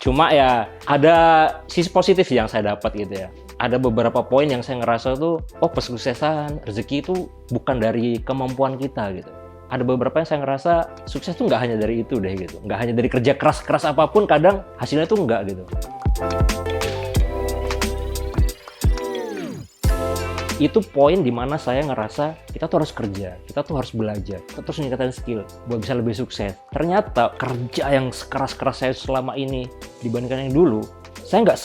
Cuma ya ada sisi positif yang saya dapat gitu ya. Ada beberapa poin yang saya ngerasa tuh, oh kesuksesan, rezeki itu bukan dari kemampuan kita gitu. Ada beberapa yang saya ngerasa sukses tuh nggak hanya dari itu deh gitu. Nggak hanya dari kerja keras apapun, kadang hasilnya tuh nggak gitu. Itu poin dimana saya ngerasa kita tuh harus kerja, kita tuh harus belajar, kita terus meningkatkan skill buat bisa lebih sukses. Ternyata kerja yang sekeras-keras saya selama ini dibandingkan yang dulu, saya nggak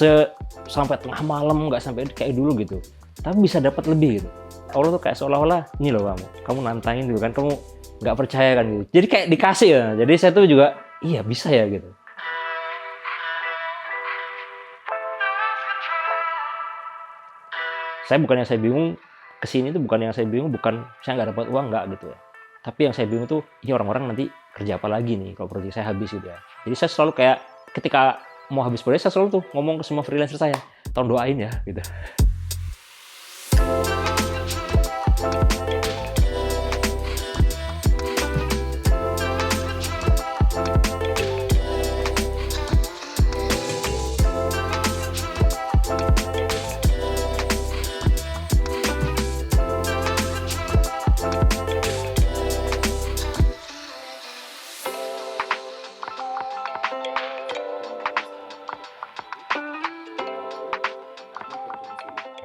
sampai tengah malam, nggak sampai kayak dulu gitu, tapi bisa dapat lebih gitu. Allah tuh kayak seolah-olah, ini loh kamu nantangin dulu kan, kamu nggak percaya kan gitu. Jadi kayak dikasih ya, jadi saya tuh juga, iya bisa ya gitu. Saya bingung kesini tuh bukan saya nggak dapat uang nggak gitu ya. Tapi yang saya bingung tuh ini orang-orang nanti kerja apa lagi nih kalau proyek saya habis gitu ya. Jadi saya selalu kayak ketika mau habis proyek saya selalu tuh ngomong ke semua freelancer saya, tolong doain ya gitu.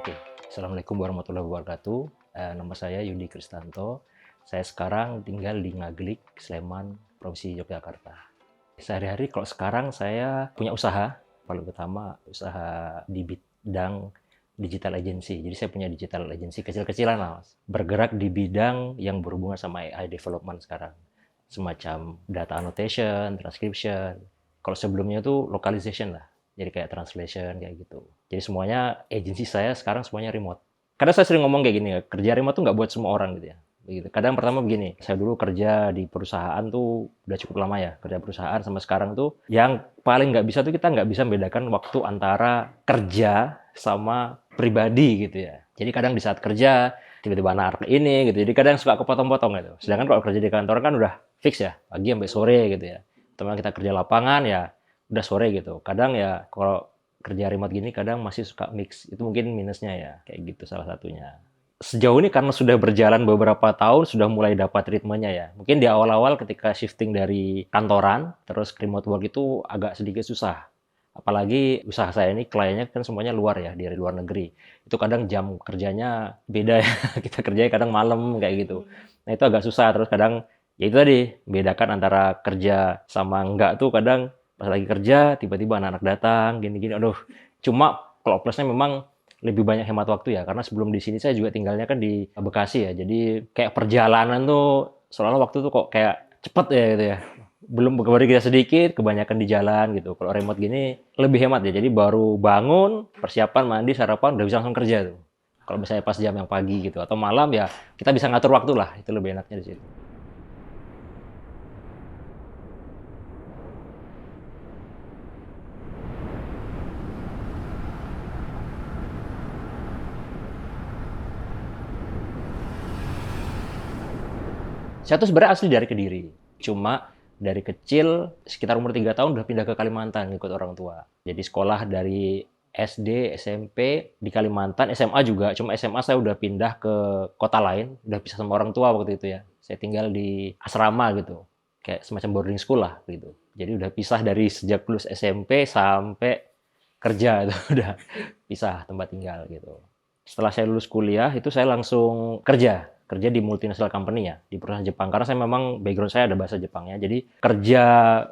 Oke, Assalamualaikum warahmatullahi wabarakatuh. Nama saya Yudi Kristanto. Saya sekarang tinggal di Ngaglik, Sleman, Provinsi Yogyakarta. Sehari-hari kalau sekarang saya punya usaha, paling utama usaha di bidang digital agency. Jadi saya punya digital agency kecil-kecilan lah, Mas. Bergerak di bidang yang berhubungan sama AI development sekarang. Semacam data annotation, transcription. Kalau sebelumnya itu localization lah. Jadi kayak translation kayak gitu. Jadi semuanya agensi saya sekarang semuanya remote. Kadang saya sering ngomong kayak gini ya, kerja remote tuh nggak buat semua orang gitu ya. Begitu. Kadang pertama begini, saya dulu kerja di perusahaan tuh udah cukup lama ya, kerja perusahaan sama sekarang tuh yang paling nggak bisa tuh kita nggak bisa membedakan waktu antara kerja sama pribadi gitu ya. Jadi kadang di saat kerja tiba-tiba anak ini gitu, jadi kadang suka kepotong-potong gitu. Sedangkan kalau kerja di kantor kan udah fix ya, pagi sampai sore gitu ya. Teman kita kerja lapangan ya udah sore gitu. Kadang ya kalau kerja remote gini kadang masih suka mix. Itu mungkin minusnya ya, kayak gitu salah satunya. Sejauh ini karena sudah berjalan beberapa tahun, sudah mulai dapat ritmenya ya. Mungkin di awal-awal ketika shifting dari kantoran, terus remote work itu agak sedikit susah. Apalagi usaha saya ini kliennya kan semuanya luar ya, dari luar negeri. Itu kadang jam kerjanya beda ya. Kita kerjanya kadang malam kayak gitu. Nah itu agak susah. Terus kadang ya itu tadi, bedakan antara kerja sama enggak tuh kadang pas lagi kerja tiba-tiba anak-anak datang gini-gini, aduh. Cuma kalau plusnya memang lebih banyak hemat waktu ya, karena sebelum di sini saya juga tinggalnya kan di Bekasi ya, jadi kayak perjalanan tuh seolah-olah waktu tuh kok kayak cepet ya gitu ya, belum baru kita sedikit kebanyakan di jalan gitu. Kalau remote gini lebih hemat ya, jadi baru bangun persiapan mandi sarapan udah bisa langsung kerja tuh. Kalau misalnya pas jam yang pagi gitu atau malam ya kita bisa ngatur waktu lah, itu lebih enaknya di situ. Saya tuh sebenarnya asli dari Kediri. Cuma dari kecil, sekitar umur 3 tahun udah pindah ke Kalimantan ikut orang tua. Jadi sekolah dari SD, SMP di Kalimantan, SMA juga. Cuma SMA saya udah pindah ke kota lain, udah pisah sama orang tua waktu itu ya. Saya tinggal di asrama gitu. Kayak semacam boarding school lah gitu. Jadi udah pisah dari sejak lulus SMP sampai kerja itu udah pisah tempat tinggal gitu. Setelah saya lulus kuliah itu saya langsung kerja di multinational company ya, di perusahaan Jepang. Karena saya memang background saya ada bahasa Jepangnya. Jadi kerja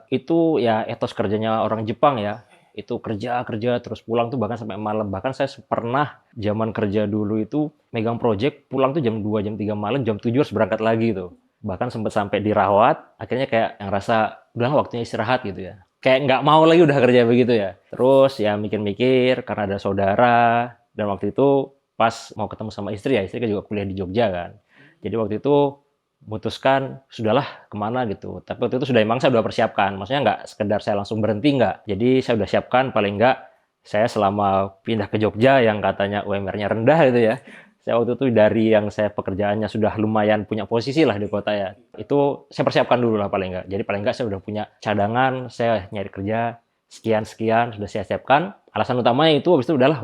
itu ya etos kerjanya orang Jepang ya. Itu kerja terus pulang tuh bahkan sampai malam. Bahkan saya pernah zaman kerja dulu itu megang project, pulang tuh jam 2 jam 3 malam, jam 7 harus berangkat lagi tuh. Bahkan sempat sampai dirawat, akhirnya kayak yang rasa udah waktunya istirahat gitu ya. Kayak nggak mau lagi udah kerja begitu ya. Terus ya mikir-mikir karena ada saudara, dan waktu itu pas mau ketemu sama istri ya, istri kan juga kuliah di Jogja kan. Jadi waktu itu memutuskan sudahlah kemana gitu. Tapi waktu itu emang saya udah persiapkan. Maksudnya nggak sekedar saya langsung berhenti nggak. Jadi saya udah siapkan paling nggak saya selama pindah ke Jogja yang katanya UMR-nya rendah gitu ya. Saya waktu itu dari yang saya pekerjaannya sudah lumayan punya posisi lah di kota ya. Itu saya persiapkan dulu lah paling nggak. Jadi paling nggak saya udah punya cadangan, saya nyari kerja sekian sudah saya siapkan. Alasan utamanya itu habis itu udah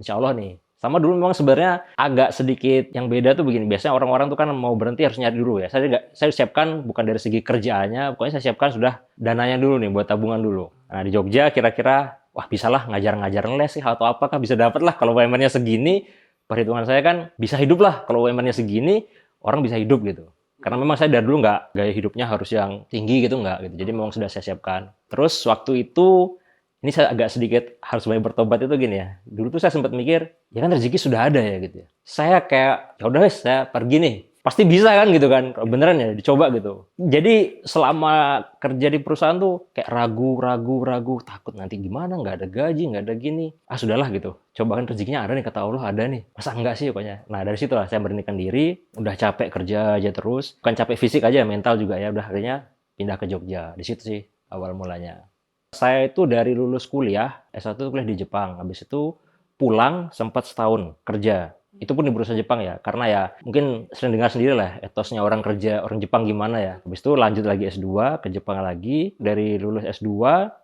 insya Allah nih. Sama dulu memang sebenarnya agak sedikit yang beda tuh begini. Biasanya orang-orang tuh kan mau berhenti harus nyari dulu ya. Saya siapkan bukan dari segi kerjaannya, pokoknya saya siapkan sudah dananya dulu nih buat tabungan dulu. Nah di Jogja kira-kira wah bisalah ngajar-ngajar les sih atau apakah bisa dapat lah kalau UMR-nya segini. Perhitungan saya kan bisa hidup lah kalau UMR-nya segini, orang bisa hidup gitu. Karena memang saya dari dulu nggak gaya hidupnya harus yang tinggi gitu nggak gitu. Jadi memang sudah saya siapkan. Terus waktu itu ini saya agak sedikit harus banyak bertobat itu gini ya. Dulu tuh saya sempat mikir, ya kan rezeki sudah ada ya gitu ya. Saya kayak, ya udah saya pergi nih. Pasti bisa kan gitu kan. Beneran ya, dicoba gitu. Jadi selama kerja di perusahaan tuh kayak ragu, takut nanti gimana, nggak ada gaji, nggak ada gini. Ah sudahlah gitu. Coba kan rezekinya ada nih, kata Allah ada nih. Masa enggak sih pokoknya. Nah dari situ lah saya beranikan diri, udah capek kerja aja terus. Bukan capek fisik aja, mental juga ya. Udah akhirnya pindah ke Jogja. Di situ sih awal mulanya. Saya itu dari lulus kuliah, S1 kuliah di Jepang. Habis itu pulang sempat setahun kerja. Itu pun di perusahaan Jepang ya. Karena ya mungkin sering dengar sendiri lah etosnya orang kerja, orang Jepang gimana ya. Habis itu lanjut lagi S2 ke Jepang lagi. Dari lulus S2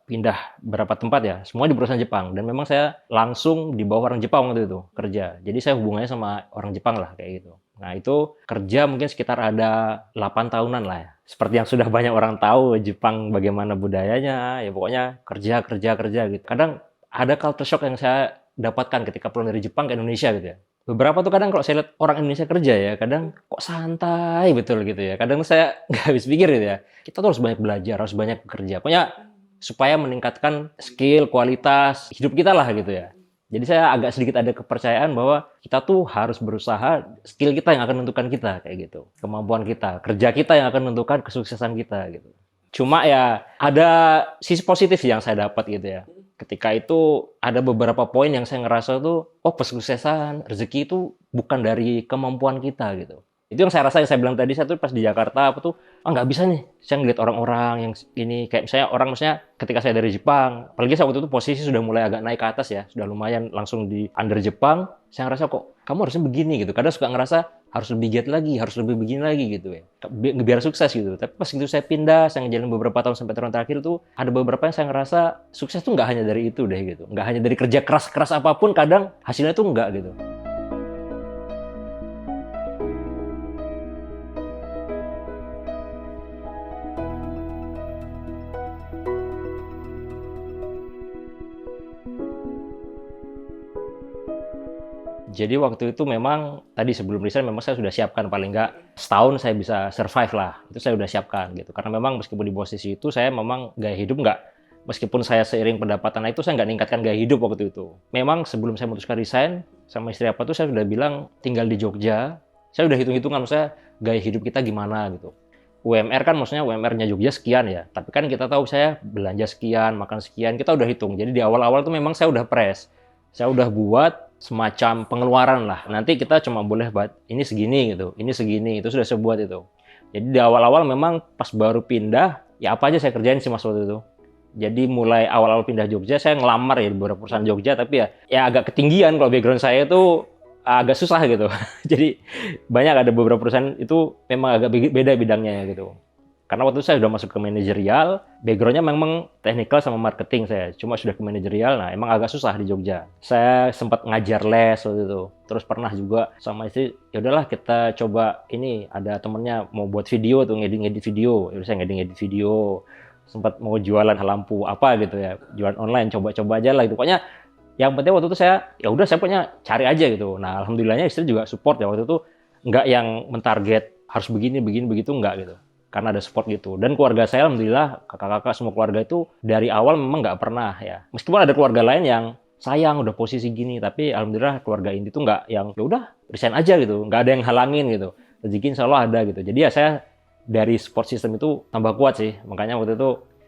pindah berapa tempat ya. Semua di perusahaan Jepang. Dan memang saya langsung di bawah orang Jepang waktu itu kerja. Jadi saya hubungannya sama orang Jepang lah kayak gitu. Nah itu kerja mungkin sekitar ada 8 tahunan lah ya. Seperti yang sudah banyak orang tahu Jepang bagaimana budayanya, ya pokoknya kerja gitu. Kadang ada culture shock yang saya dapatkan ketika pulang dari Jepang ke Indonesia gitu ya. Beberapa tuh kadang kalau saya lihat orang Indonesia kerja ya, kadang kok santai betul gitu ya. Kadang saya nggak habis pikir gitu ya. Kita tuh harus banyak belajar, harus banyak bekerja. Pokoknya supaya meningkatkan skill, kualitas hidup kita lah gitu ya. Jadi saya agak sedikit ada kepercayaan bahwa kita tuh harus berusaha, skill kita yang akan menentukan kita kayak gitu. Kemampuan kita, kerja kita yang akan menentukan kesuksesan kita gitu. Cuma ya ada sisi positif yang saya dapat gitu ya. Ketika itu ada beberapa poin yang saya ngerasa tuh, oh kesuksesan, rezeki itu bukan dari kemampuan kita gitu. Itu yang saya rasa, yang saya bilang tadi, saya tuh pas di Jakarta apa tuh, nggak bisa nih, saya ngeliat orang-orang yang ini, kayak misalnya orang, maksudnya ketika saya dari Jepang, apalagi saya waktu itu posisi sudah mulai agak naik ke atas ya, sudah lumayan langsung di under Jepang, saya ngerasa kok, kamu harusnya begini gitu, kadang suka ngerasa harus lebih giat lagi, harus lebih begini lagi gitu ya, biar sukses gitu. Tapi pas itu saya pindah, saya ngejalanin beberapa tahun sampai tahun terakhir tuh, ada beberapa yang saya ngerasa sukses tuh nggak hanya dari itu deh gitu, nggak hanya dari kerja keras apapun, kadang hasilnya tuh nggak gitu. Jadi waktu itu memang tadi sebelum resign memang saya sudah siapkan paling nggak setahun saya bisa survive lah. Itu saya sudah siapkan gitu. Karena memang meskipun di posisi itu saya memang gaya hidup nggak, meskipun saya seiring pendapatan itu saya nggak ningkatkan gaya hidup waktu itu. Memang sebelum saya memutuskan resign sama istri apa tuh saya sudah bilang tinggal di Jogja. Saya udah hitung-hitungan maksudnya gaya hidup kita gimana gitu. UMR kan maksudnya UMR-nya Jogja sekian ya. Tapi kan kita tahu saya belanja sekian, makan sekian, kita udah hitung. Jadi di awal-awal tuh memang saya udah press. Saya udah buat semacam pengeluaran lah. Nanti kita cuma boleh buat ini segini gitu, ini segini, itu sudah saya buat itu. Jadi di awal-awal memang pas baru pindah, ya apa aja saya kerjain sih mas waktu itu. Jadi mulai awal-awal pindah Jogja, saya ngelamar ya di beberapa perusahaan Jogja, tapi ya agak ketinggian kalau background saya itu agak susah gitu. Jadi banyak ada beberapa perusahaan itu memang agak beda bidangnya gitu. Karena waktu itu saya sudah masuk ke manajerial, background-nya memang technical sama marketing saya. Cuma sudah ke manajerial, nah emang agak susah di Jogja. Saya sempat ngajar les waktu itu. Terus pernah juga sama istri, ya udahlah kita coba ini, ada temennya mau buat video tuh, ngedit video. Ya saya ngedit video. Sempat mau jualan lampu apa gitu ya, jualan online, coba-coba aja lah gitu. Pokoknya yang penting waktu itu saya, ya udah saya pokoknya cari aja gitu. Nah alhamdulillahnya istri juga support ya waktu itu, nggak yang mentarget harus begini begitu nggak gitu. Karena ada support gitu. Dan keluarga saya alhamdulillah, kakak-kakak semua keluarga itu dari awal memang nggak pernah ya. Meskipun ada keluarga lain yang sayang udah posisi gini, tapi alhamdulillah keluarga inti itu nggak yang ya udah resign aja gitu, nggak ada yang halangin gitu. Rezeki insya Allah ada gitu. Jadi ya saya dari support system itu tambah kuat sih. Makanya waktu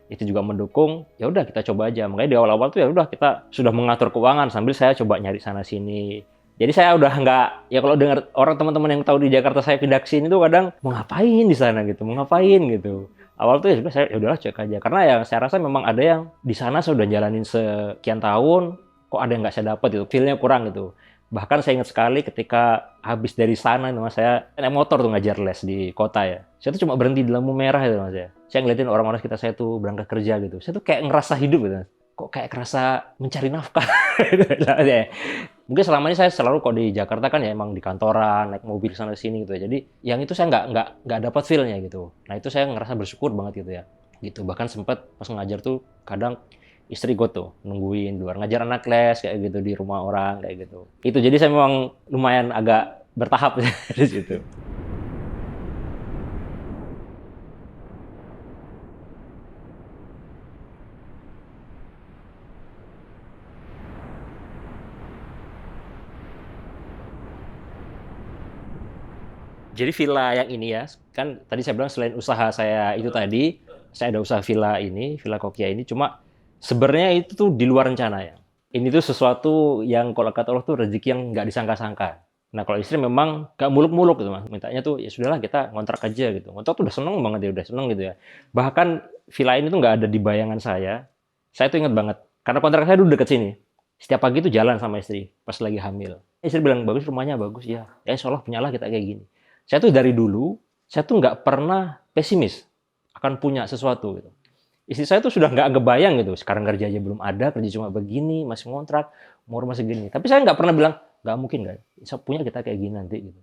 itu juga mendukung, ya udah kita coba aja. Makanya di awal-awal tuh ya udah kita sudah mengatur keuangan sambil saya coba nyari sana sini. Jadi saya udah nggak, ya kalau dengar orang teman-teman yang tahu di Jakarta saya pindah ke sini tuh kadang mau ngapain di sana gitu, mau ngapain gitu. Awal tuh ya sudah saya ya udahlah cek aja. Karena ya saya rasa memang ada yang di sana saya udah jalanin sekian tahun, kok ada yang nggak saya dapat gitu, feel-nya kurang gitu. Bahkan saya ingat sekali ketika habis dari sana, mas saya naik motor tuh ngajar les di kota ya. Saya tuh cuma berhenti di lampu merah itu mas ya. Saya ngeliatin orang-orang sekitar saya tuh berangkat kerja gitu. Saya tuh kayak ngerasa hidup gitu. kok kayak kerasa mencari nafkah. Mungkin selama ini saya selalu kok di Jakarta kan ya emang di kantoran, naik mobil sana sini gitu ya. Jadi yang itu saya nggak dapat feel-nya gitu. Nah itu saya ngerasa bersyukur banget gitu ya. Gitu. Bahkan sempat pas ngajar tuh kadang istri gue tuh nungguin di luar ngajar anak les kayak gitu di rumah orang kayak gitu. Itu jadi saya memang lumayan agak bertahap di situ. Jadi villa yang ini ya, kan tadi saya bilang selain usaha saya itu tadi, saya ada usaha villa ini, Villa Kokia ini, cuma sebenarnya itu tuh di luar rencana ya. Ini tuh sesuatu yang kalau kata Allah tuh rezeki yang nggak disangka-sangka. Nah kalau istri memang nggak muluk-muluk gitu mas, mintanya tuh ya sudahlah kita ngontrak aja gitu. Ngontrak tuh udah seneng banget ya, udah seneng gitu ya. Bahkan villa ini tuh nggak ada di bayangan saya. Saya tuh inget banget, karena kontrak saya dulu deket sini. Setiap pagi tuh jalan sama istri, pas lagi hamil. Istri bilang, bagus rumahnya, bagus ya. Ya insya Allah punyalah kita kayak gini. Saya tuh dari dulu, saya tuh nggak pernah pesimis akan punya sesuatu gitu. Istri saya tuh sudah nggak ngebayang gitu. Sekarang kerja aja belum ada, kerja cuma begini, masih ngontrak, mau rumah segini. Tapi saya nggak pernah bilang, nggak mungkin nggak. Saya punya kita kayak gini nanti gitu.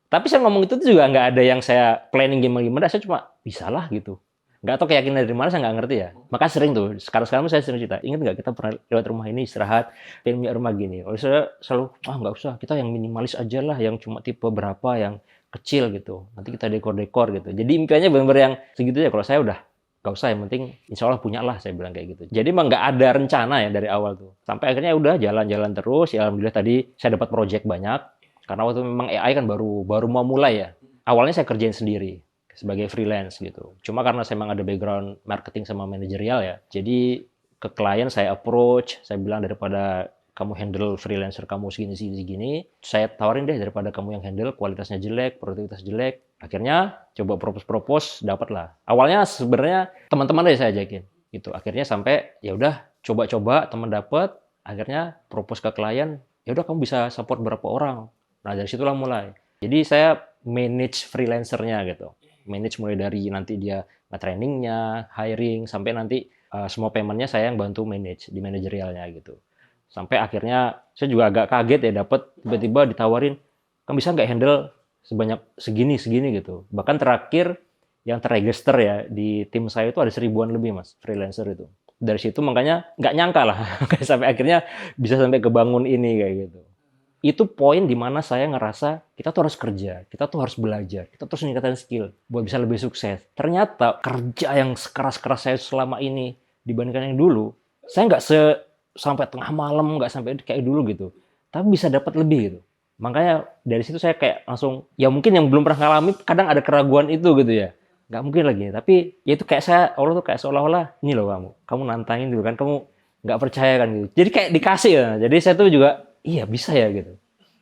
Tapi saya ngomong itu juga nggak ada yang saya planning gimana-gimana. Saya cuma bisalah gitu. Nggak tahu keyakinan dari mana, saya nggak ngerti ya. Maka sering tuh, sekarang saya sering cerita. Ingat nggak kita pernah lewat rumah ini istirahat, pengen punya rumah gini. Kalau saya selalu, nggak usah, kita yang minimalis aja lah, yang cuma tipe berapa, yang kecil gitu. Nanti kita dekor-dekor gitu. Jadi impiannya benar-benar yang segitu ya. Kalau saya udah nggak usah, yang penting insya Allah punya lah, saya bilang kayak gitu. Jadi emang nggak ada rencana ya dari awal tuh. Sampai akhirnya udah jalan-jalan terus. Ya alhamdulillah tadi saya dapat project banyak. Karena waktu memang AI kan baru mau mulai ya. Awalnya saya kerjain sendiri sebagai freelance gitu. Cuma karena saya memang ada background marketing sama manajerial ya. Jadi ke klien saya approach, saya bilang daripada kamu handle freelancer kamu segini, saya tawarin deh daripada kamu yang handle kualitasnya jelek, produktivitas jelek. Akhirnya coba propose, dapat lah. Awalnya sebenarnya teman-teman aja saya ajakin gitu. Akhirnya sampai ya udah coba-coba teman dapat, akhirnya propose ke klien, ya udah kamu bisa support berapa orang. Nah dari situlah mulai. Jadi saya manage freelancernya gitu. Manage mulai dari nanti dia trainingnya, hiring, sampai nanti semua paymentnya saya yang bantu manage di manajerialnya gitu. Sampai akhirnya saya juga agak kaget ya dapat tiba-tiba ditawarin, kamu bisa nggak handle sebanyak segini gitu. Bahkan terakhir yang terregister ya di tim saya itu ada 1000-an lebih mas freelancer itu. Dari situ makanya nggak nyangka lah sampai akhirnya bisa sampai kebangun ini kayak gitu. Itu poin di mana saya ngerasa kita tuh harus kerja, kita tuh harus belajar, kita terus meningkatkan skill buat bisa lebih sukses. Ternyata kerja yang sekeras-keras saya selama ini dibandingkan yang dulu, saya nggak sampai tengah malam, nggak sampai kayak dulu gitu. Tapi bisa dapat lebih gitu. Makanya dari situ saya kayak langsung, ya mungkin yang belum pernah ngalami, kadang ada keraguan itu gitu ya. Nggak mungkin lagi. Tapi ya itu kayak saya, Allah tuh kayak seolah-olah, ini loh kamu nantangin dulu kan, kamu nggak percaya kan gitu. Jadi kayak dikasih ya. Jadi saya tuh juga, iya bisa ya gitu.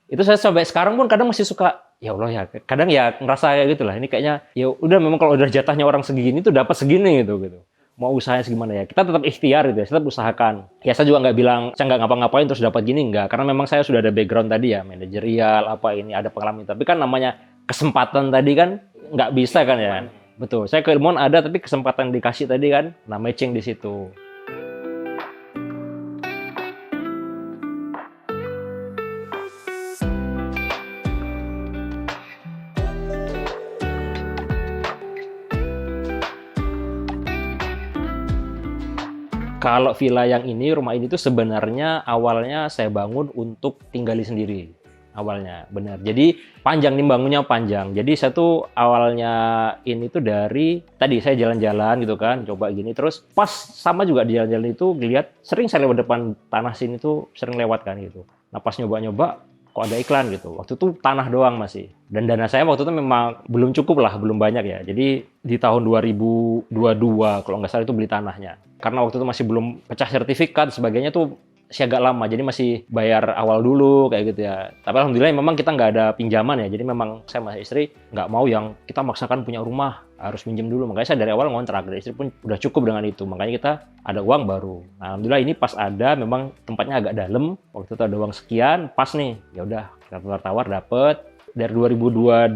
Itu saya sampai sekarang pun kadang masih suka, ya Allah ya, kadang ya ngerasa kayak gitu lah. Ini kayaknya, ya udah memang kalau udah jatahnya orang segini tuh dapat segini gitu. Mau usahanya segimana ya, kita tetap ikhtiar gitu ya, tetap usahakan. Ya saya juga nggak bilang, saya nggak ngapa-ngapain terus dapat gini, nggak. Karena memang saya sudah ada background tadi ya, manajerial, apa ini, ada pengalaman. Tapi kan namanya kesempatan tadi kan, nggak bisa kan ya. Betul, saya keilmuan ada, tapi kesempatan dikasih tadi kan, nah matching di situ. Kalau villa yang ini, rumah ini tuh sebenarnya awalnya saya bangun untuk tinggali sendiri. Awalnya, benar. Jadi panjang nih bangunnya panjang. Jadi saya tuh awalnya ini tuh dari, tadi saya jalan-jalan gitu kan, coba gini. Terus pas sama juga di jalan-jalan itu, lihat sering saya lewat depan tanah sini tuh, sering lewat kan gitu. Nah pas nyoba-nyoba, kok ada iklan gitu. Waktu itu tanah doang masih. Dan dana saya waktu itu memang belum cukup lah, belum banyak ya. Jadi di tahun 2022 kalau nggak salah itu beli tanahnya. Karena waktu itu masih belum pecah sertifikat, sebagainya tuh masih agak lama. Jadi masih bayar awal dulu kayak gitu ya. Tapi alhamdulillah memang kita nggak ada pinjaman ya. Jadi memang saya sama istri nggak mau yang kita maksakan punya rumah, harus pinjam dulu. Makanya saya dari awal ngontrak. Dan istri pun udah cukup dengan itu. Makanya kita ada uang baru. Nah, alhamdulillah ini pas ada, memang tempatnya agak dalam. Waktu itu ada uang sekian, pas nih. Ya udah, kita tawar-tawar dapet. Dari 2022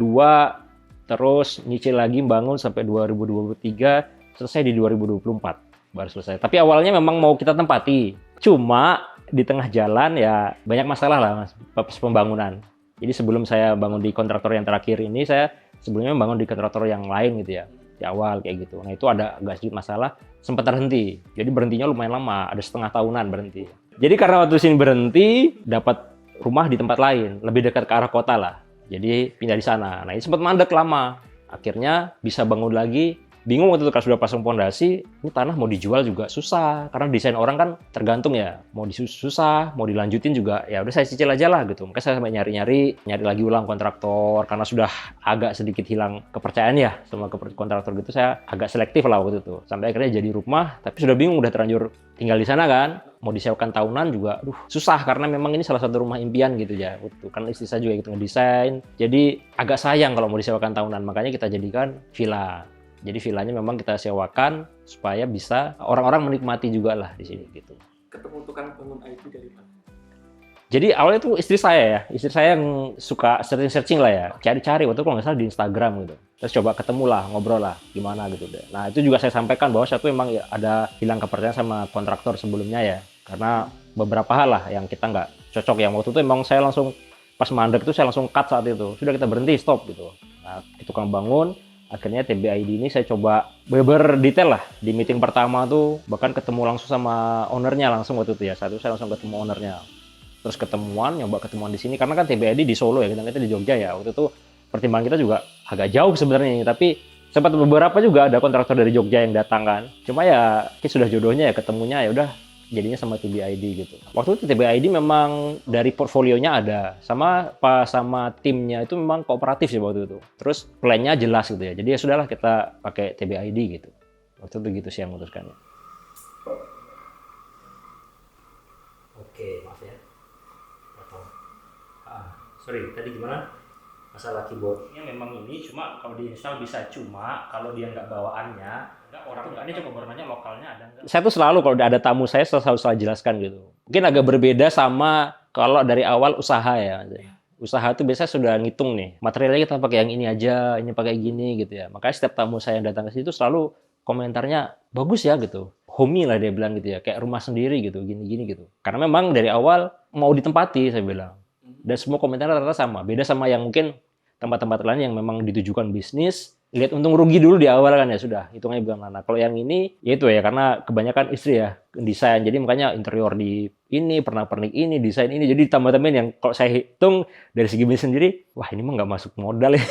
terus nyicil lagi bangun sampai 2023, selesai di 2024. baru selesai. Tapi awalnya memang mau kita tempati, cuma di tengah jalan ya banyak masalah lah mas, pas pembangunan. Jadi sebelum saya bangun di kontraktor yang terakhir ini, saya sebelumnya bangun di kontraktor yang lain gitu ya, di awal kayak gitu. Nah itu ada agak sedikit masalah, sempat terhenti. Jadi berhentinya lumayan lama, ada setengah tahunan berhenti. Jadi karena waktu sini berhenti, dapat rumah di tempat lain, lebih dekat ke arah kota lah. Jadi pindah di sana. Nah ini sempat mandek lama. Akhirnya bisa bangun lagi. Bingung waktu itu kalau sudah pasang fondasi, ini tanah mau dijual juga susah. Karena desain orang kan tergantung ya. Mau susah, mau dilanjutin juga. Ya udah saya cicil aja lah gitu. Makanya saya sampai nyari lagi ulang kontraktor. Karena sudah agak sedikit hilang kepercayaan ya sama kontraktor gitu. Saya agak selektif lah waktu itu. Sampai akhirnya jadi rumah, tapi sudah bingung, udah terlanjur tinggal di sana kan. Mau disewakan tahunan juga, susah karena memang ini salah satu rumah impian gitu ya. Kan istri saya juga ikut ngedesain. Jadi agak sayang kalau mau disewakan tahunan. Makanya kita jadikan villa. Jadi villanya memang kita sewakan supaya bisa orang-orang menikmati juga lah di sini gitu. Ketemu tukang bangun IT dari mana? Jadi awalnya tuh istri saya yang suka searching lah ya, cari-cari waktu itu kalau nggak salah di Instagram gitu. Terus coba ketemu lah, ngobrol lah, gimana gitu deh. Nah itu juga saya sampaikan bahwa satu memang ya ada hilang kepercayaan sama kontraktor sebelumnya ya, karena beberapa hal lah yang kita nggak cocok. Yang waktu itu emang saya langsung pas mandek itu saya langsung cut saat itu, sudah kita berhenti stop gitu. Nah tukang bangun. Akhirnya TBID ini saya coba berdetail lah. Di meeting pertama tuh bahkan ketemu langsung sama ownernya langsung waktu itu ya. Saat itu saya langsung ketemu ownernya. Terus nyoba ketemuan di sini. Karena kan TBID di Solo ya, kita di Jogja ya. Waktu itu pertimbangan kita juga agak jauh sebenarnya. Tapi sempat beberapa juga ada kontraktor dari Jogja yang datang kan. Cuma ya sudah jodohnya ya ketemunya ya udah jadinya sama TBID gitu. Waktu itu TBID memang dari portfolionya ada, sama timnya itu memang kooperatif sih waktu itu. Terus plan-nya jelas gitu ya. Jadi ya sudahlah kita pakai TBID gitu. Waktu itu gitu sih yang memutuskannya. Oke, maaf ya. Sorry, tadi gimana? Masalah keyboardnya memang ini cuma kalau diinstal bisa, cuma kalau dia nggak bawaannya, orang nggak, ini coba bertanya lokalnya ada nggak? Saya tuh selalu kalau ada tamu saya selalu jelaskan gitu. Mungkin agak berbeda sama kalau dari awal usaha ya. Usaha itu biasanya sudah ngitung nih, materialnya kita pakai yang ini aja, ini pakai gini gitu ya. Makanya setiap tamu saya yang datang ke situ selalu komentarnya bagus ya gitu. Homey lah dia bilang gitu ya, kayak rumah sendiri gitu, gini-gini gitu. Karena memang dari awal mau ditempati saya bilang. Dan semua komentar rata-rata sama. Beda sama yang mungkin tempat-tempat lain yang memang ditujukan bisnis, lihat untung rugi dulu di awal kan ya sudah, hitungnya bilang mana. Kalau yang ini, ya itu ya karena kebanyakan istri ya desain, jadi makanya interior di ini, pernak-pernik ini, desain ini, jadi tambah-tambahin yang kalau saya hitung dari segi bisnis sendiri, wah ini mah nggak masuk modal ya.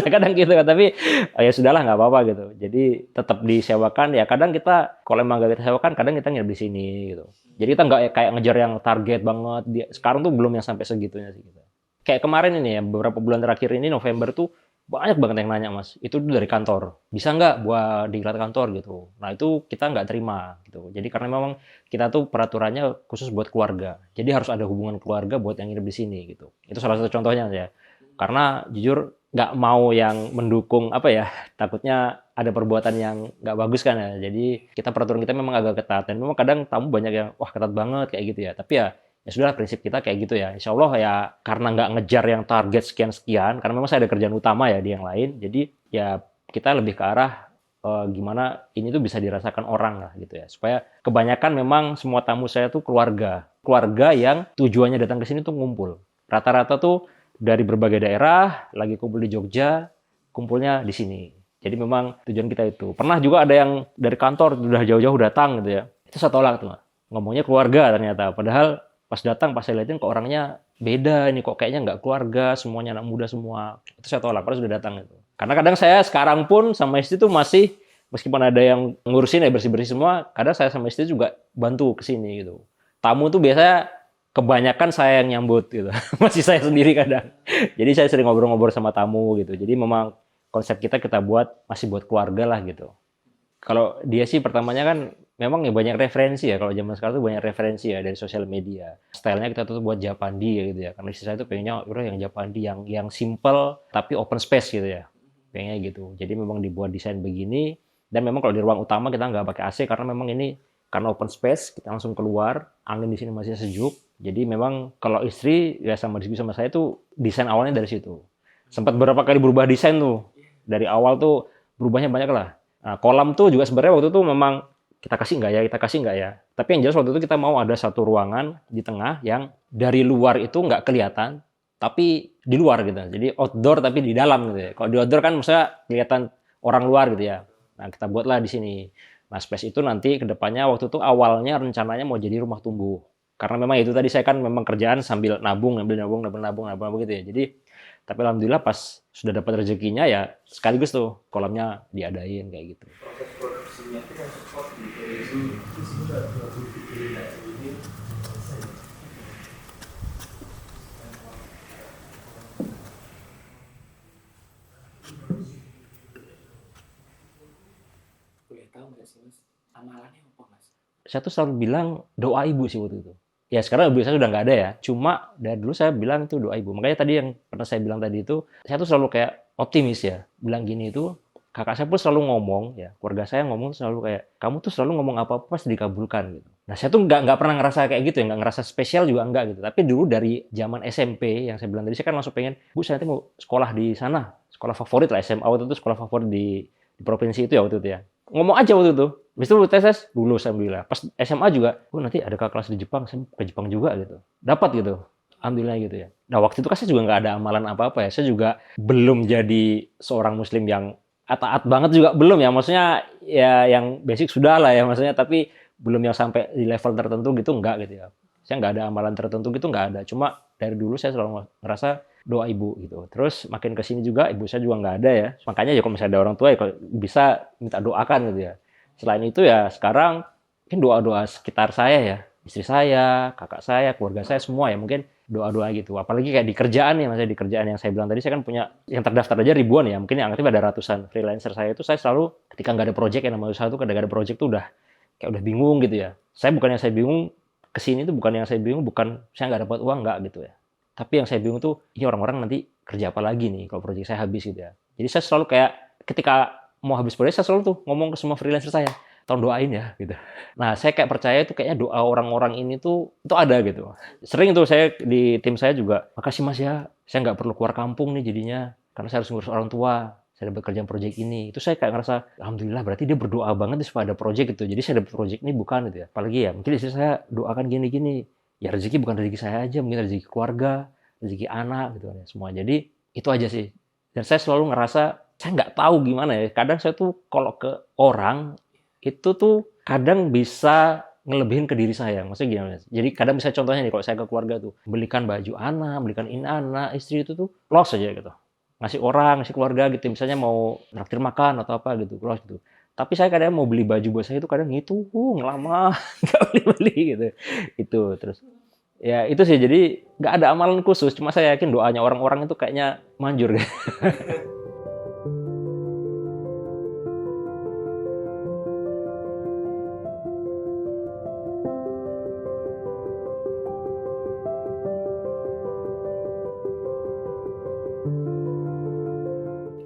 Kadang gitu kan, tapi ya sudahlah nggak apa-apa gitu. Jadi tetap disewakan ya. Kadang kita kalau emang nggak kita sewakan, kadang kita nginep di sini gitu. Jadi kita nggak kayak ngejar yang target banget. Sekarang tuh belum yang sampai segitunya sih kita. Kayak kemarin ini ya, beberapa bulan terakhir ini November tuh banyak banget yang nanya mas, itu dari kantor, bisa nggak buat diklat kantor gitu. Nah itu kita nggak terima gitu. Jadi karena memang kita tuh peraturannya khusus buat keluarga. Jadi harus ada hubungan keluarga buat yang hidup di sini gitu. Itu salah satu contohnya ya. Karena jujur nggak mau yang mendukung apa ya, takutnya ada perbuatan yang nggak bagus kan ya. Jadi kita peraturan kita memang agak ketat dan memang kadang tamu banyak yang wah ketat banget kayak gitu ya. Tapi ya sudah prinsip kita kayak gitu ya. Insya Allah ya karena nggak ngejar yang target sekian-sekian, karena memang saya ada kerjaan utama ya di yang lain. Jadi ya kita lebih ke arah gimana ini tuh bisa dirasakan orang lah gitu ya. Supaya kebanyakan memang semua tamu saya tuh keluarga. Keluarga yang tujuannya datang ke sini tuh ngumpul. Rata-rata tuh dari berbagai daerah, lagi kumpul di Jogja, kumpulnya di sini. Jadi memang tujuan kita itu. Pernah juga ada yang dari kantor udah jauh-jauh datang gitu ya. Itu saya tolak tuh. Ngomongnya keluarga ternyata. Padahal pas datang, pas saya lihatin kok orangnya beda, ini kok kayaknya nggak keluarga, semuanya anak muda semua. Itu saya tolak, padahal sudah datang itu. Karena kadang saya sekarang pun sama istri tuh masih, meskipun ada yang ngurusin ya bersih-bersih semua, kadang saya sama istri juga bantu ke sini gitu. Tamu tuh biasanya kebanyakan saya yang nyambut gitu. Masih saya sendiri kadang. Jadi saya sering ngobrol-ngobrol sama tamu gitu. Jadi memang konsep kita buat, masih buat keluarga lah gitu. Kalau dia sih pertamanya kan memang ya banyak referensi ya, kalau zaman sekarang tuh banyak referensi ya dari sosial media. Stylenya kita tuh buat Japandi ya gitu ya. Karena istri saya tuh pengennya udah yang Japandi yang simple tapi open space gitu ya. Pengennya gitu. Jadi memang dibuat desain begini dan memang kalau di ruang utama kita nggak pakai AC karena memang ini karena open space, kita langsung keluar, angin di sini masih sejuk. Jadi memang kalau istri ya sama diskusi sama saya tuh desain awalnya dari situ. Sempat beberapa kali berubah desain tuh. Dari awal tuh berubahnya banyak lah. Nah, kolam tuh juga sebenarnya waktu itu memang kita kasih nggak ya, kita kasih nggak ya. Tapi yang jelas waktu itu kita mau ada satu ruangan di tengah yang dari luar itu nggak kelihatan, tapi di luar gitu. Jadi outdoor tapi di dalam gitu ya. Kalau di outdoor kan maksudnya kelihatan orang luar gitu ya. Nah, kita buatlah di sini. Nah, space itu nanti ke depannya waktu itu awalnya rencananya mau jadi rumah tumbuh. Karena memang itu tadi saya kan memang kerjaan sambil nabung, nabung gitu ya. Jadi, tapi alhamdulillah pas sudah dapat rezekinya ya sekaligus tuh kolamnya diadain kayak gitu. Proses produksinya itu kan support di terus juga bikin kayak gini. Boleh tahu nggak sih mas, amalannya apa mas? Saya tuh selalu bilang doa ibu sih waktu itu. Ya sekarang ibu saya sudah nggak ada ya. Cuma dari dulu saya bilang itu doa ibu. Makanya tadi yang pernah saya bilang tadi itu, saya tuh selalu kayak optimis ya. Bilang gini itu, kakak saya pun selalu ngomong ya, keluarga saya ngomong selalu kayak, kamu tuh selalu ngomong apa-apa pasti dikabulkan gitu. Nah saya tuh nggak pernah ngerasa kayak gitu ya, nggak ngerasa spesial juga enggak gitu. Tapi dulu dari zaman SMP yang saya bilang tadi, saya kan langsung pengen, bu saya nanti mau sekolah di sana, sekolah favorit lah SMA waktu itu sekolah favorit di provinsi itu ya waktu itu ya. Ngomong aja waktu itu. Habis itu tes lulus alhamdulillah. Pas SMA juga, nanti ada kelas di Jepang, saya ke Jepang juga gitu. Dapat gitu. Alhamdulillah gitu ya. Nah waktu itu kan saya juga nggak ada amalan apa-apa ya. Saya juga belum jadi seorang muslim yang taat banget juga belum ya. Maksudnya ya yang basic sudah lah ya maksudnya. Tapi belum yang sampai di level tertentu gitu nggak gitu ya. Saya nggak ada amalan tertentu gitu nggak ada. Cuma dari dulu saya selalu merasa doa ibu gitu. Terus makin kesini juga ibu saya juga nggak ada ya. Makanya ya kalau misalnya ada orang tua ya kalau bisa minta doakan gitu ya. Selain itu ya sekarang mungkin doa-doa sekitar saya ya. Istri saya, kakak saya, keluarga saya semua ya mungkin doa-doa gitu. Apalagi kayak di kerjaan nih, maksudnya di kerjaan yang saya bilang tadi saya kan punya yang terdaftar aja ribuan ya. Mungkin yang aktif ada ratusan freelancer saya itu saya selalu ketika nggak ada project yang namanya usaha itu kadang ada project tuh udah kayak udah bingung gitu ya. Saya bukan yang saya bingung kesini tuh bukan yang saya bingung bukan saya nggak dapat uang nggak gitu ya. Tapi yang saya bingung tuh, ini orang-orang nanti kerja apa lagi nih kalau proyek saya habis gitu ya. Jadi saya selalu kayak ketika mau habis proyek, saya selalu tuh ngomong ke semua freelancer saya, tolong doain ya gitu. Nah saya kayak percaya itu kayaknya doa orang-orang ini tuh itu ada gitu. Sering tuh saya di tim saya juga, makasih mas ya, saya nggak perlu keluar kampung nih jadinya, karena saya harus ngurus orang tua. Saya dapat kerjaan proyek ini. Itu saya kayak ngerasa, alhamdulillah berarti dia berdoa banget nih supaya ada proyek gitu. Jadi saya dapat proyek ini bukan gitu ya. Apalagi ya, mungkin istri saya doakan gini-gini. Ya rezeki bukan rezeki saya aja, mungkin rezeki keluarga, rezeki anak gitu kan ya semua. Jadi itu aja sih. Dan saya selalu ngerasa saya nggak tahu gimana ya. Kadang saya tuh kalau ke orang itu tuh kadang bisa ngelebihin ke diri saya. Maksudnya gimana? Jadi kadang bisa contohnya nih kalau saya ke keluarga tuh belikan baju anak, belikan ini anak, istri itu tuh loss aja gitu. Ngasih orang, ngasih keluarga gitu. Misalnya mau traktir makan atau apa gitu, loss gitu. Tapi saya kadang mau beli baju buat saya itu kadang ngitung lama nggak beli-beli gitu. Itu terus ya itu sih jadi nggak ada amalan khusus cuma saya yakin doanya orang-orang itu kayaknya manjur.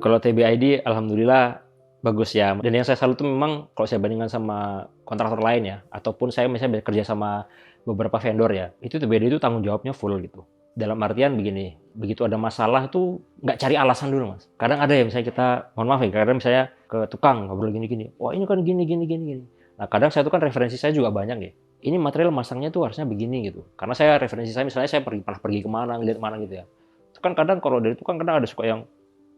Kalau TBID alhamdulillah bagus ya. Dan yang saya salut tuh memang kalau saya bandingkan sama kontraktor lain ya, ataupun saya misalnya bekerja sama beberapa vendor ya, itu TBID itu tanggung jawabnya full gitu. Dalam artian begini, begitu ada masalah tuh nggak cari alasan dulu mas. Kadang ada ya misalnya kita, mohon maaf ya, kadang misalnya ke tukang ngobrol gini-gini, wah ini kan gini. Nah kadang saya tuh kan referensi saya juga banyak ya. Ini material masangnya tuh harusnya begini gitu. Karena saya referensi saya misalnya saya pernah pergi kemana, ngeliat mana gitu ya. Itu kan kadang kalau dari tukang kadang ada suka yang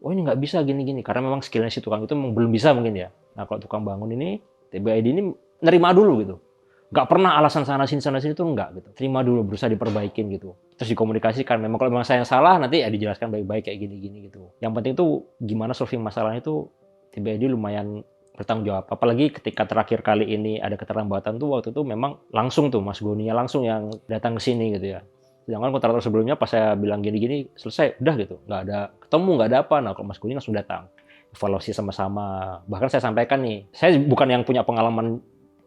oh ini nggak bisa gini-gini karena memang skillnya si tukang itu memang belum bisa mungkin ya. Nah kalau tukang bangun ini TBID ini nerima dulu gitu, nggak pernah alasan sana sini tuh nggak gitu, terima dulu berusaha diperbaikin gitu, terus dikomunikasikan. Memang kalau memang saya yang salah nanti ya dijelaskan baik-baik kayak gini-gini gitu. Yang penting tuh gimana solving masalahnya itu TBID lumayan bertanggung jawab. Apalagi ketika terakhir kali ini ada keterlambatan tuh waktu itu memang langsung tuh Mas Goninya langsung yang datang ke sini gitu ya. Sedangkan kontraktor sebelumnya pas saya bilang gini-gini selesai udah gitu, nggak ada ketemu nggak ada apa. Nah kalau Mas Goni langsung datang evaluasi sama-sama. Bahkan saya sampaikan nih, saya bukan yang punya pengalaman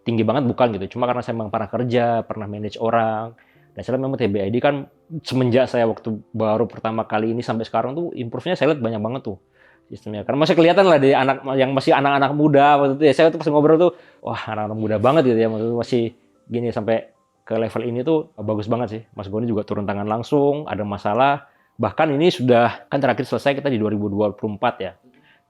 tinggi banget bukan gitu, cuma karena saya memang pernah kerja, pernah manage orang. Dan saya memang TBID kan semenjak saya waktu baru pertama kali ini sampai sekarang tuh improve-nya saya lihat banyak banget tuh sistemnya. Karena masih kelihatan lah dari anak yang masih anak-anak muda waktu itu ya, saya tuh pas ngobrol tuh wah anak-anak muda banget gitu ya, maksudnya masih gini sampai ke level ini tuh bagus banget sih. Mas Goni juga turun tangan langsung, ada masalah. Bahkan ini sudah, kan terakhir selesai kita di 2024 ya.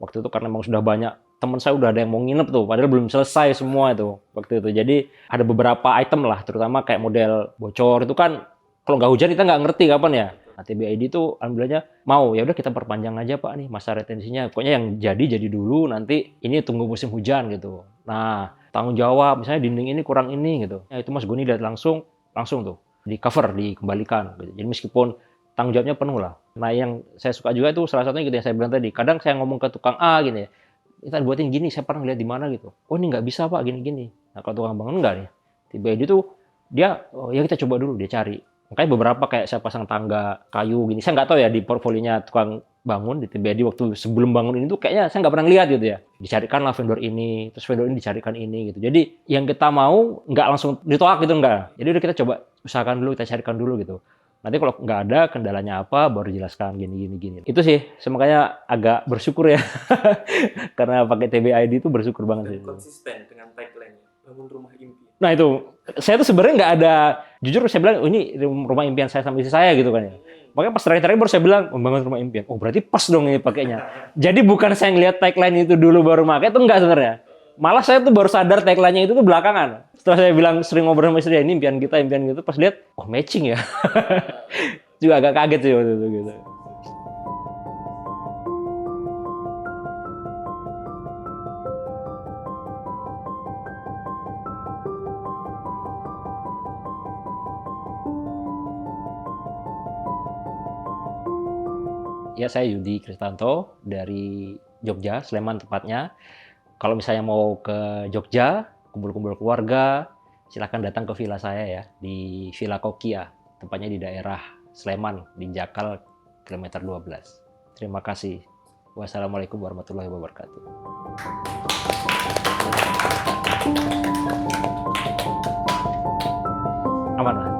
Waktu itu karena memang sudah banyak teman saya udah ada yang mau nginep tuh, padahal belum selesai semua itu waktu itu. Jadi ada beberapa item lah, terutama kayak model bocor itu kan kalau nggak hujan kita nggak ngerti kapan ya. Nah, TBID itu alhamdulillahnya mau, ya udah kita perpanjang aja Pak nih masa retensinya. Pokoknya yang jadi dulu, nanti ini tunggu musim hujan gitu. Nah, tanggung jawab misalnya dinding ini kurang ini gitu. Ya itu Mas Goni lihat langsung tuh di cover, dikembalikan gitu. Jadi meskipun tanggung jawabnya penuh lah. Nah, yang saya suka juga itu salah satunya gitu yang saya bilang tadi. Kadang saya ngomong ke tukang A gini ya, kita buatin gini, saya pernah lihat di mana gitu. Oh ini nggak bisa Pak, gini-gini. Nah kalau tukang bangun enggak nih. Tiba-tiba itu dia, oh ya kita coba dulu, dia cari. Makanya beberapa kayak saya pasang tangga kayu gini. Saya nggak tahu ya di portfolionya tukang bangun di TBID waktu sebelum bangun ini tuh kayaknya saya nggak pernah lihat gitu ya. Dicarikanlah vendor ini, terus vendor ini dicarikan ini gitu. Jadi yang kita mau nggak langsung ditolak gitu enggak. Jadi udah kita coba usahakan dulu, kita carikan dulu gitu. Nanti kalau nggak ada kendalanya apa, baru jelaskan gini. Itu sih, makanya agak bersyukur ya. Karena pakai TBID itu bersyukur banget sih. Konsisten dengan tagline-nya, bangun rumah impian. Nah itu, saya tuh sebenarnya nggak ada, jujur saya bilang, oh, ini rumah impian saya sama istri saya gitu kan ya. Makanya pas terakhir baru saya bilang, membangun rumah impian. Oh berarti pas dong ini pakainya. Jadi bukan saya ngeliat tagline itu dulu baru pakai, itu enggak sebenarnya. Malah saya tuh baru sadar tagline-nya itu tuh belakangan. Setelah saya bilang sering ngobrol sama istri, ini impian gitu, pas lihat, oh matching ya. Juga agak kaget sih waktu itu gitu. Ya, saya Yudi Kristanto dari Jogja, Sleman tepatnya. Kalau misalnya mau ke Jogja, kumpul-kumpul keluarga, silakan datang ke villa saya ya, di Villa Kokia, tempatnya di daerah Sleman, di Jakal, kilometer 12. Terima kasih. Wassalamualaikum warahmatullahi wabarakatuh. Aman, Mas.